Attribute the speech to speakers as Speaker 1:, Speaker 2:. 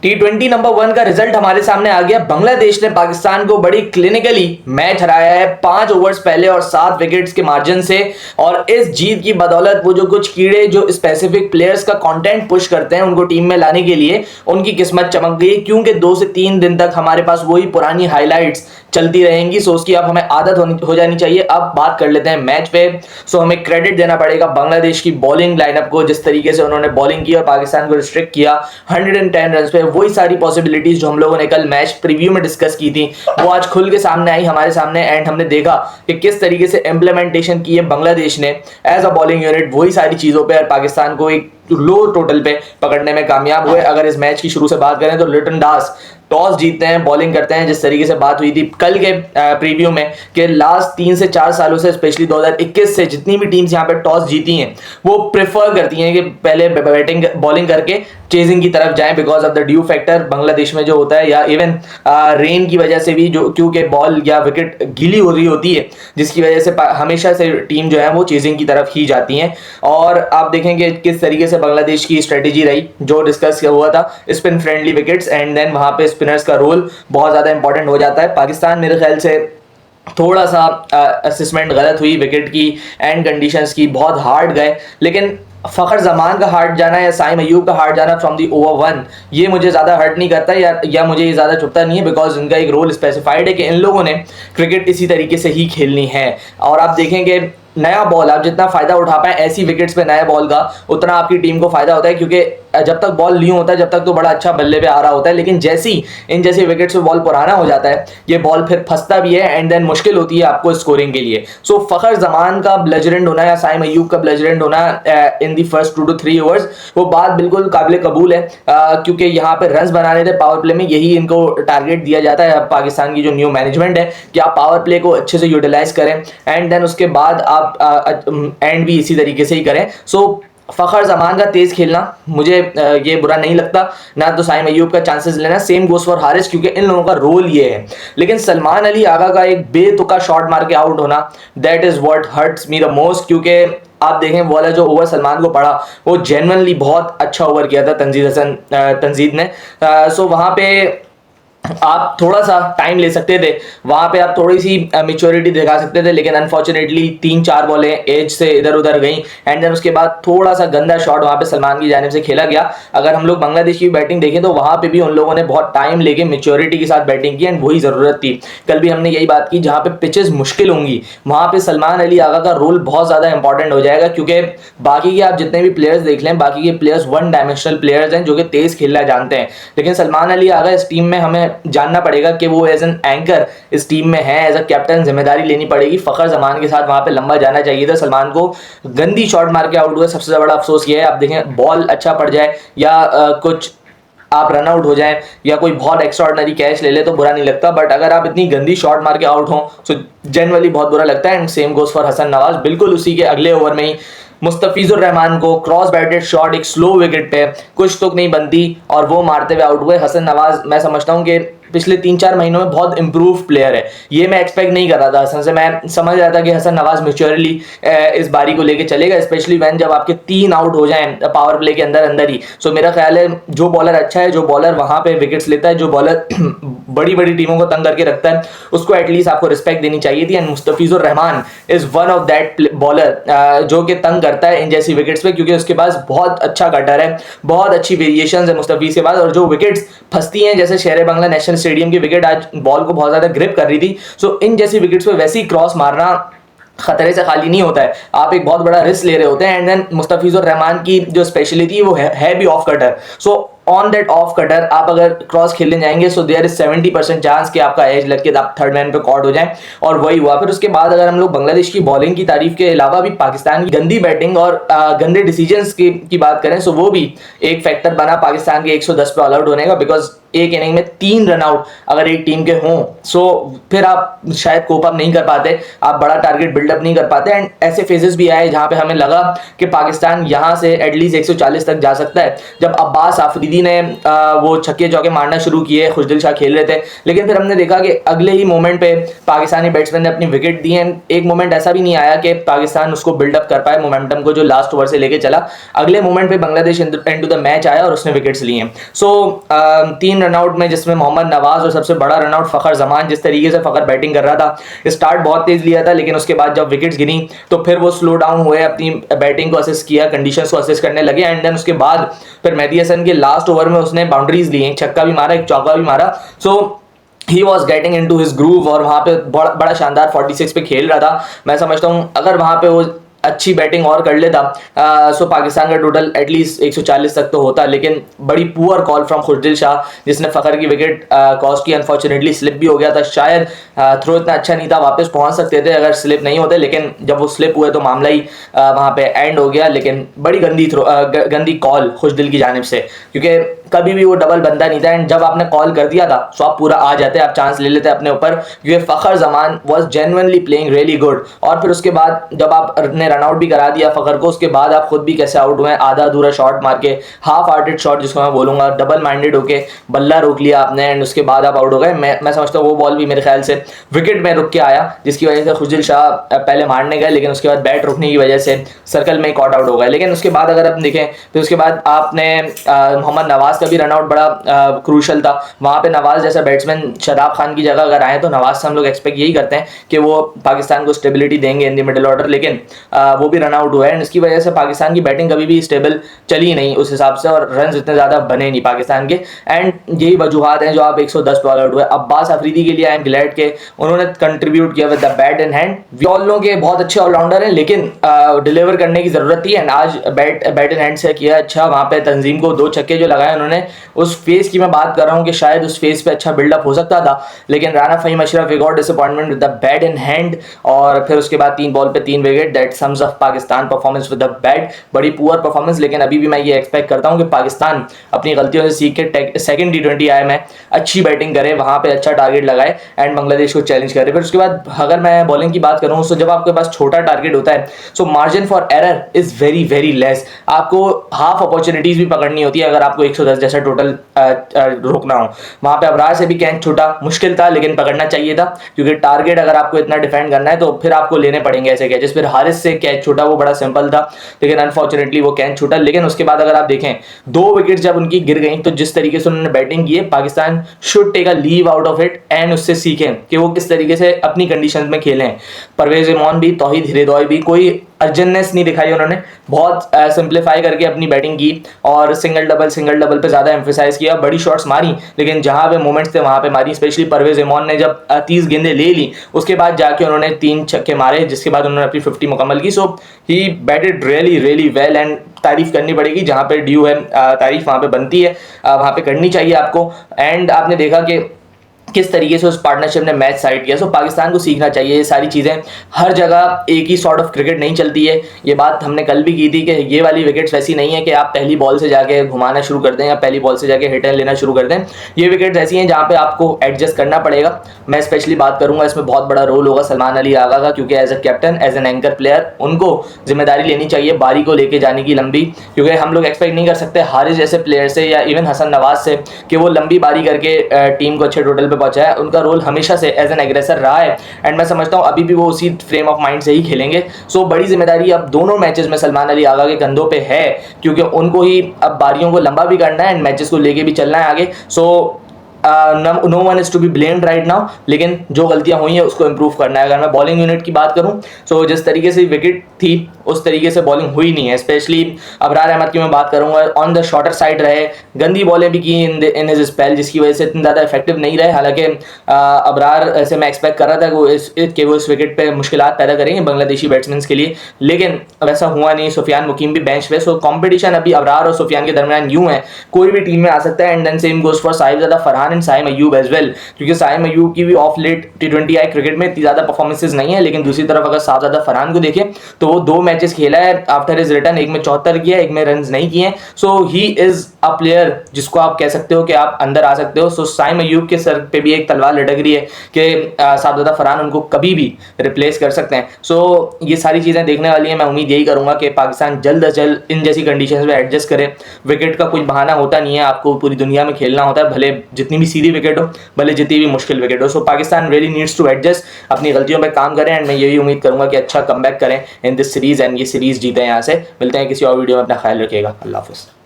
Speaker 1: T20 number 1 का result हमारे सामने आ गया। बांग्लादेश ने पाकिस्तान को बड़ी क्लिनिकली मैच हराया है 5 ओवर्स पहले और 7 विकेट्स के मार्जिन से। और इस जीत की बदौलत वो जो कुछ कीड़े जो स्पेसिफिक प्लेयर्स का कंटेंट पुश करते हैं उनको टीम में लाने के लिए उनकी किस्मत चमक गई, क्योंकि 2 से 3 दिन तक हमारे पास वही पुरानी हाईलाइट्स चलती रहेंगी। सो उसकी अब हमें आदत हो जानी चाहिए। अब बात कर लेते हैं मैच पे। सो हमें क्रेडिट देना पड़ेगा बांग्लादेश की बॉलिंग लाइनअप को, जिस तरीके से उन्होंने बॉलिंग की और पाकिस्तान को रिस्ट्रिक्ट किया 110 रन पे। वही सारी पॉसिबिलिटीज जो हम लोगों ने कल मैच प्रीव्यू में डिस्कस की थी वो आज खुल के सामने आई हमारे सामने, एंड हमने देखा कि किस तरीके से इंप्लीमेंटेशन की है बांग्लादेश ने एज अ बॉलिंग यूनिट वही सारी चीजों पे, और पाकिस्तान को एक लो टोटल पे पकड़ने में कामयाब हुए। अगर इस मैच की शुरू से बात करें तो लिटन दास टॉस जीतते हैं, बॉलिंग करते हैं, जिस तरीके से बात हुई थी कल के प्रीव्यू में कि लास्ट 3 से 4 सालों से स्पेशली 2021 से जितनी भी टीम्स यहां पे टॉस जीती हैं वो प्रेफर करती हैं कि पहले बैटिंग बॉलिंग करके चेजिंग की तरफ जाएं, because of the due factor Bangladesh में जो होता है, या इवन रेन की वजह से भी, जो क्योंकि बॉल या विकेट गीली हो रही होती है, जिसकी वजह से हमेशा से टीम जो है वो चेजिंग की तरफ ही जाती हैं। और आप देखेंगे किस तरीके से बांग्लादेश की स्ट्रेटेजी रही जो डिस्कस हुआ था, spin friendly wickets, and then वहां पे स्पिनर्स का रोल बहुत ज्यादा इंपॉर्टेंट हो जाता है। पाकिस्तान मेरे ख्याल से थोड़ा सा असेसमेंट गलत हुई विकेट की एंड कंडीशंस की, बहुत हार्ड गए। लेकिन फखर जमान का हार्ड जाना या साइम अयूब का हार्ड जाना फ्रॉम दी ओवर 1 ये मुझे ज्यादा हर्ट नहीं करता या मुझे ये ज्यादा चुभता नहीं है, बिकॉज इनका एक रोल स्पेसिफाइड है कि इन लोगों ने क्रिकेट इसी तरीके से ही खेलनी है। और आप देखेंगे नया बॉल आप जितना फायदा उठा पाए ऐसी विकेट्स पे नए बॉल का, उतना आपकी टीम को फायदा होता है, क्योंकि जब तक बॉल न्यू होता है जब तक तो बड़ा अच्छा बल्ले पे आ रहा होता है, लेकिन जैसी इन जैसी विकेट्स पे बॉल पुराना हो जाता है ये बॉल फिर फंसता भी है एंड देन मुश्किल होती है आपको स्कोरिंग के लिए। सो फखर जमान का ब्लजरेंड होना या साइम अयूब का ब्लजरेंड होना इन दी फर्स्ट 2 to 3 ओवर्स वो बात बिल्कुल काबिल कबूल है, क्योंकि यहाँ पे रन बनाने थे पावर प्ले में, यही इनको टारगेट दिया जाता है पाकिस्तान की जो न्यू मैनेजमेंट है कि आप पावर प्ले को अच्छे से यूटिलाइज करें एंड देन उसके बाद आप एंड भी इसी तरीके से ही करें। सो फखर जमान का तेज खेलना मुझे ये बुरा नहीं लगता, ना तो साइम अयूब का चांसेस लेना, सेम गोस फॉर हारिस, क्योंकि इन लोगों का रोल ये है। लेकिन सलमान अली आगा का एक बेतुका शॉट मार के आउट होना, that is what hurts me the most, क्योंकि आप देखें वाला जो ओवर सलमान को पड़ा वो जेन्युइनली बहुत अच्छा ओवर किया था तंजीद ने। सो वहां पे आप थोड़ा सा टाइम ले सकते थे, वहां पे आप थोड़ी सी मेच्योरिटी दिखा सकते थे, लेकिन अनफॉर्चुनेटली 3-4 बॉलें एज से इधर उधर गई एंड देन उसके बाद थोड़ा सा गंदा शॉट वहां पे सलमान की जानिब से खेला गया। अगर हम लोग बांग्लादेश की बैटिंग देखें तो वहां पे भी उन लोगों ने बहुत टाइम लेके मेच्योरिटी के साथ बैटिंग की एंड वही जरूरत थी। कल भी हमने यही बात की, जहां पे पिचेस मुश्किल होंगी वहां पे सलमान अली आगा का रोल बहुत ज्यादा इंपॉर्टेंट हो जाएगा, क्योंकि बाकी के आप जितने भी प्लेयर्स देख लें, बाकी के प्लेयर्स वन डायमेंशनल प्लेयर्स हैं जो कि तेज खेलना जानते हैं, लेकिन सलमान अली आगा इस टीम में हमें जानना पड़ेगा कि वो एज एन एंकर इस टीम में है, एज अ कैप्टन जिम्मेदारी लेनी पड़ेगी। फखर जमान के साथ वहां पे लंबा जाना चाहिए था, सलमान को गंदी शॉट मार के आउट हुए। सबसे बड़ा अफसोस ये है, आप देखें बॉल अच्छा पड़ जाए या कुछ आप रन आउट हो जाए या कोई बहुत एक्स्ट्राऑर्डिनरी कैच ले ले तो बुरा नहीं लगता, बट अगर आप इतनी गंदी शॉट मार के आउट हो तो जनरली बहुत बुरा लगता है। And same goes for Hasan Nawaz, बिल्कुल उसी के अगले ओवर में ही मुस्तफिजुर रहमान को क्रॉस बैटेड शॉट एक स्लो विकेट पे कुछ तुक नहीं बनती और वो मारते हुए आउट हुए। हसन नवाज मैं समझता हूँ कि पिछले 3-4 महीनों में बहुत इंप्रूव प्लेयर है, ये मैं एक्सपेक्ट नहीं कर रहा था हसन से। मैं समझ रहा था कि हसन नवाज मैच्योरली इस बारी को लेके चलेगा, स्पेशली व्हेन जब आपके 3 आउट हो जाएं पावर प्ले के अंदर अंदर ही। सो मेरा ख्याल है जो बॉलर अच्छा है, जो बॉलर वहां पे विकेट्स लेता है, जो बॉलर बड़ी बड़ी टीमों को तंग करके रखता है, उसको एटलीस्ट आपको रिस्पेक्ट देनी चाहिए थी। And Mustafizur Rahman is one of that bowler जो कि तंग करता है इन जैसी विकेट्स पे, क्योंकि उसके पास बहुत अच्छा कटर है, बहुत अच्छी वेरिएशन है मुस्तफिज के पास, और जो विकेट्स फंसती हैं जैसे शेर बांग्ला नेशनल स्टेडियम की विकेट आज बॉल को बहुत ज्यादा ग्रिप कर रही थी। सो इन जैसी विकेट्स पे वैसी क्रॉस मारना खतरे से खाली नहीं होता है, आप एक बहुत बड़ा रिस्क ले रहे होते हैं। एंड देन मुस्तफिजुर रहमान की जो स्पेशलिटी वो है भी off cutter. So on that off cutter आप अगर क्रॉस खेलने जाएंगे सो देयर इज 70% चांस कि आपका एज लग के आप थर्ड मैन पे कॉट हो जाए, और वही हुआ। फिर उसके बाद अगर हम लोग बांग्लादेश की बॉलिंग की तारीफ के अलावा भी पाकिस्तान की गंदी बैटिंग और गंदे डिसीजंस की बात करें, सो वो भी एक फैक्टर बना पाकिस्तान के 110 पे ऑल आउट होने का, बिकॉज एक इनिंग में 3 रन आउट अगर एक टीम के हों, सो फिर आप शायद कोप अप नहीं कर पाते, आप बड़ा टारगेट बिल्डअप नहीं कर पाते। एंड ऐसे फेजेस भी आए जहां पे हमें लगा कि पाकिस्तान यहां से एटलीस्ट 140 तक जा सकता है, जब अब्बास आफरीदी ने वो छक्के चौके मारना शुरू किए, खुशदिल शाह खेल रहे थे, लेकिन फिर हमने देखा कि अगले ही मोमेंट पे पाकिस्तानी बैट्समैन ने अपनी विकेट दी। एंड एक मोमेंट ऐसा भी नहीं आया कि पाकिस्तान उसको बिल्डअप कर पाए मोमेंटम को जो लास्ट ओवर से लेके चला, अगले मोमेंट पे बांग्लादेश इनटू द मैच आया और उसने विकेट्स लिए हैं। सो 3 रनआउट में जिसमें मोहम्मद नवाज और सबसे बड़ा रनआउट फखर जमान, जिस तरीके से फखर बैटिंग कर रहा था, स्टार्ट बहुत तेज लिया था, लेकिन उसके बाद जब विकेट्स गिरी तो फिर वो स्लो डाउन हुए, अपनी बैटिंग को असिस्ट किया, कंडीशंस को असिस्ट करने लगे। एंड देन उसके बाद फिर मेहदी हसन के लास्ट ओवर में उसने बाउंड्रीज ली, एक छक्का भी मारा, एक चौका भी मारा। So he was getting into his groove और वहां पे बड़ा शानदार 46 पे खेल रहा था। मैं समझता हूं अगर वहां पे वो अच्छी बैटिंग और कर लेता सो पाकिस्तान का टोटल एटलीस्ट 140 तक तो होता, लेकिन बड़ी पुअर कॉल फ्रॉम खुशदिल शाह जिसने फखर की विकेट कॉस्ट की। अनफॉर्चुनेटली स्लिप भी हो गया था, शायद थ्रो इतना अच्छा नहीं था, वापस पहुंच सकते थे अगर स्लिप नहीं होते, लेकिन जब वो स्लिप हुए तो मामला ही वहां पे एंड हो गया। लेकिन बड़ी गंदी कॉल खुशदिल की जानिब से, क्योंकि कभी भी वो डबल बनता नहीं था। एंड जब आपने कॉल कर दिया था तो आप पूरा आ जाते, आप चांस ले लेते अपने ऊपर, क्योंकि Fakhar Zaman was genuinely playing really good. और फिर उसके बाद जब आपने रन आउट भी करा दिया फखर को, उसके बाद आप खुद भी कैसे आउट हुए, आधा अधूरा शॉट मार के, हाफ हार्टेड शॉट जिसको मैं बोलूंगा, डबल माइंडेड होके बल्ला रोक लिया आपने एंड उसके बाद आप आउट हो गए। मैं समझता हूँ वो बॉल भी मेरे ख्याल से विकेट में रुक के आया, जिसकी वजह से खुशदिल शाह पहले मारने गए, लेकिन उसके बाद बैट रुकने की वजह से सर्कल में कॉट आउट हो गए। लेकिन उसके बाद अगर आप देखें तो उसके बाद आपने मोहम्मद नवाज का भी रनआउट बड़ा क्रूशल था। वहां पे नवाज जैसा बैट्समैन शादाब खान की जगह अगर आए तो नवाज से हम लोग एक्सपेक्ट यही करते हैं कि वो पाकिस्तान को स्टेबिलिटी देंगे इन द मिडिल ऑर्डर, लेकिन वो भी रन आउट हुआ है। एंड इसकी वजह से पाकिस्तान की बैटिंग कभी भी स्टेबल चली नहीं उस हिसाब से, और रन इतने ज्यादा बने नहीं पाकिस्तान के। एंड यही वजूहत हैं जो आप 110 पे ऑल आउट हुए। अब्बास आफरीदी के लिए आई एम ग्लैड के उन्होंने कंट्रीब्यूट किया with the bat in hand. दोनों के बहुत अच्छे ऑलराउंडर हैं, लेकिन डिलीवर करने की जरूरत थी। एंड आज बैट इन हैंड से किया अच्छा, वहां पे तंजीम को 2 छक्के जो लगाए उन्होंने, उस फेस की मैं बात कर रहा हूँ कि शायद उस फेस पे अच्छा बिल्डअप हो सकता था, लेकिन राना फहीम अशरफ एक और disappointment with the bat in hand. और फिर उसके बाद 3 बॉल पे 3 wicket, that sums up Pakistan performance with the bat. बड़ी पुअर परफॉर्मेंस, लेकिन अभी भी मैं ये एक्सपेक्ट करता हूँ कि पाकिस्तान अपनी गलतियों से सीख के सेकंड T20 आए में अच्छी बैटिंग करे, वहां पे अच्छा टारगेट लगाए एंड बांग्लादेश को चैलेंज करे। फिर उसके बाद अगर मैं बॉलिंग की बात करूँ तो जब आपके पास छोटा टारगेट होता है so margin for error is very very less. आपको हाफ अपॉर्चुनिटीज भी पकड़नी होती है अगर आपको 110 जैसा टोटल रोकना हो। वहां पे अबरार से भी कैच छूटा, मुश्किल था लेकिन पकड़ना चाहिए था, क्योंकि टारगेट अगर आपको इतना डिफेंड करना है तो फिर आपको लेने पड़ेंगे ऐसे कैचेस। फिर हारिस से कैच छूटा, वो बड़ा सिंपल था, लेकिन अनफॉर्चुनेटली वो कैच छूटा। लेकिन उसके बाद अगर आप देखें 2 विकेट जब उनकी गिर गई तो जिस तरीके से उन्होंने बैटिंग की है, Pakistan should take a leave out of it and उससे सीखें कि वो किस तरीके से अपनी कंडीशंस में खेलें। परवेज इमरान भी, तौहीद हिरेदौई भी, कोई अर्जेंटनेस नहीं दिखाई उन्होंने, बहुत सिंप्लीफाई करके अपनी बैटिंग की और सिंगल डबल पे ज्यादा एम्फेसाइज किया। बड़ी शॉट्स मारी, लेकिन जहां पे मोमेंट्स थे वहां पे मारी। स्पेशली परवेज इमरान ने जब 30 गेंदें ले ली उसके बाद जाके उन्होंने 3 छक्के मारे, जिसके बाद उन्होंने अपनी 50 मुकम्मल की। So he batted really really well and तारीफ करनी पड़ेगी, जहां पे ड्यू है तारीफ वहां पे बनती है, वहां पे करनी चाहिए आपको। एंड आपने देखा कि किस तरीके से उस पार्टनरशिप ने मैच साइड किया। सो पाकिस्तान को सीखना चाहिए ये सारी चीज़ें। हर जगह एक ही सॉर्ट ऑफ क्रिकेट नहीं चलती है, ये बात हमने कल भी की थी कि ये वाली विकेट्स वैसी नहीं है कि आप पहली बॉल से जाके घुमाना शुरू कर दें या पहली बॉल से जाके हिट एंड लेना शुरू कर दें। ये विकेट्स ऐसी हैं जहाँ पे आपको एडजस्ट करना पड़ेगा। मैं स्पेशली बात करूंगा, इसमें बहुत बड़ा रोल होगा सलमान अली आगा का, क्योंकि as a captain, as an anchor player उनको जिम्मेदारी लेनी चाहिए बारी को लेके जाने की लंबी, क्योंकि हम लोग एक्सपेक्ट नहीं कर सकते हारिस जैसे प्लेयर से या इवन हसन नवाज से कि वो लंबी बारी करके टीम को अच्छे टोटल पे पहुंचाए। उनका रोल हमेशा से एज एन एग्रेसर रहा है एंड मैं समझता हूं अभी भी वो उसी फ्रेम ऑफ माइंड से ही खेलेंगे। सो बड़ी जिम्मेदारी अब दोनों मैचेस में सलमान अली आगा के कंधों पे है, क्योंकि उनको ही अब बारियों को लंबा भी करना है एंड मैचेस को लेके भी चलना है आगे। So no one is to be blamed right now, लेकिन जो गलतियां हुई हैं उसको इंप्रूव करना है। अगर मैं बॉलिंग यूनिट की बात करूं तो जिस तरीके से विकेट थी उस तरीके से बॉलिंग हुई नहीं है। स्पेशली अबरार अहमद की मैं बात करूंगा, ऑन द शॉर्टर साइड रहे, गंदी बॉलें भी की इन हिज स्पेल, जिसकी वजह से इतने ज़्यादा इफेक्टिव नहीं रहे। हालांकि अबरार से मैं एक्सपेक्ट कर रहा था कि वो इस विकेट पे मुश्किलात पैदा करेंगे बांग्लादेशी बैट्समैन के लिए, लेकिन वैसा हुआ नहीं। सुफियान मुकीम भी बेंच पे। सो कॉम्पिटिशन अभी अबरार और सुफियान के दरमियान यूं है, कोई भी टीम में आ सकता है। And then same goes for Sahibzada Farhan Farhan and Saim Ayub as well, क्योंकि साइम अयूब की भी of late T20 I cricket में इतनी ज़्यादा परफॉर्मेंसेज नहीं है, लेकिन दूसरी तरफ अगर साहबजादा फरहान को देखें तो वो 2 मैचेस खेला है आफ्टर हिज रिटर्न, एक में 74 किया, एक में रन नहीं किए। सो ही इज अ प्लेयर जिसको आप कह सकते हो कि आप अंदर आ सकते हो। सो साइम अयूब के सर पे भी एक तलवार लटक रही है कि साहबजादा फरहान उनको कभी भी रिप्लेस कर सकते हैं। सो ये सारी चीज़ें देखने वाली हैं। मैं उम्मीद यही करूंगा कि पाकिस्तान जल्द अज जल्द इन जैसी कंडीशंस में एडजस्ट करे। विकेट का कोई बहाना होता नहीं है, आपको पूरी दुनिया में खेलना होता है, भले जितनी भी सीधी विकेट हो, भले जितनी भी मुश्किल विकेट हो। So Pakistan really needs to adjust, अपनी गलतियों पर काम करें, एंड मैं यही उम्मीद करूंगा कि अच्छा कमबैक करें इन दिस सीरीज एंड ये सीरीज जीतें। यहाँ से मिलते हैं किसी और वीडियो में, अपना ख्याल रखिएगा, अल्लाह हाफिज़।